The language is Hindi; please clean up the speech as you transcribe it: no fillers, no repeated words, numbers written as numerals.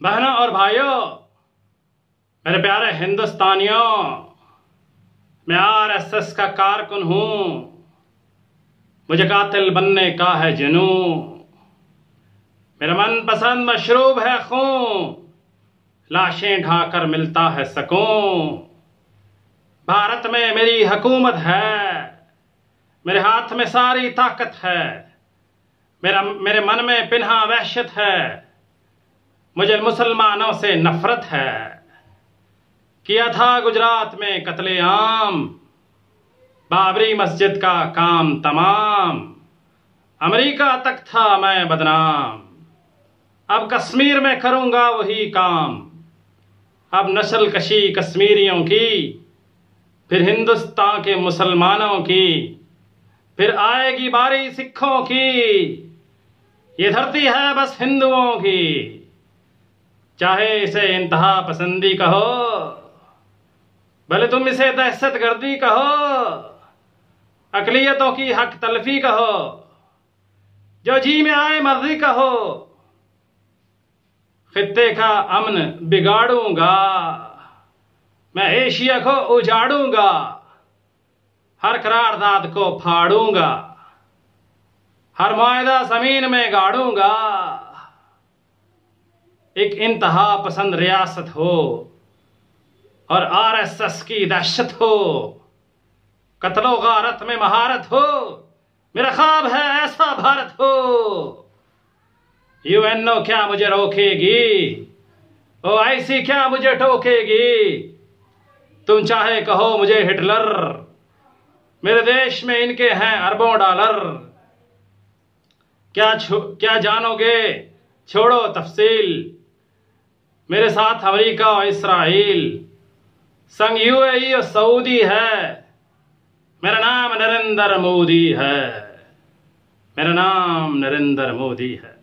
बहनों और भाइयों, मेरे प्यारे हिंदुस्तानियों, मैं आरएसएस का कारकुन हूं। मुझे कातिल बनने का है जुनू। मेरा मनपसंद मशरूब है खून, लाशें ढाकर मिलता है सकून। भारत में मेरी हुकूमत है, मेरे हाथ में सारी ताकत है। मेरे मन में पिन्हा वहशत है, मुझे मुसलमानों से नफरत है। किया था गुजरात में कत्लेआम, बाबरी मस्जिद का काम तमाम। अमेरिका तक था मैं बदनाम, अब कश्मीर में करूंगा वही काम। अब नस्ल कशी कश्मीरियों की, फिर हिंदुस्तान के मुसलमानों की, फिर आएगी बारी सिखों की। ये धरती है बस हिंदुओं की, चाहे इसे इंतहा पसंदी कहो, भले तुम इसे दहशतगर्दी कहो, अकलियतों की हक तलफी कहो, जो जी में आए मर्जी कहो। खित्ते का अमन बिगाड़ूंगा, मैं एशिया को उजाड़ूंगा, हर करारदाद को फाड़ूंगा, हर मुआहदा जमीन में गाड़ूंगा। एक इंतहा पसंद रियासत हो और आरएसएस की दहशत हो, कत्लो गारत में महारत हो, मेरा ख्वाब है ऐसा भारत हो। यूएनओ क्या मुझे रोकेगी, ओआईसी क्या मुझे टोकेगी। तुम चाहे कहो मुझे हिटलर, मेरे देश में इनके हैं अरबों डॉलर। क्या जानोगे, छोड़ो तफसील, मेरे साथ अमेरिका और इस्राइल, संग यूएई और सऊदी है। मेरा नाम नरेंद्र मोदी है, मेरा नाम नरेंद्र मोदी है।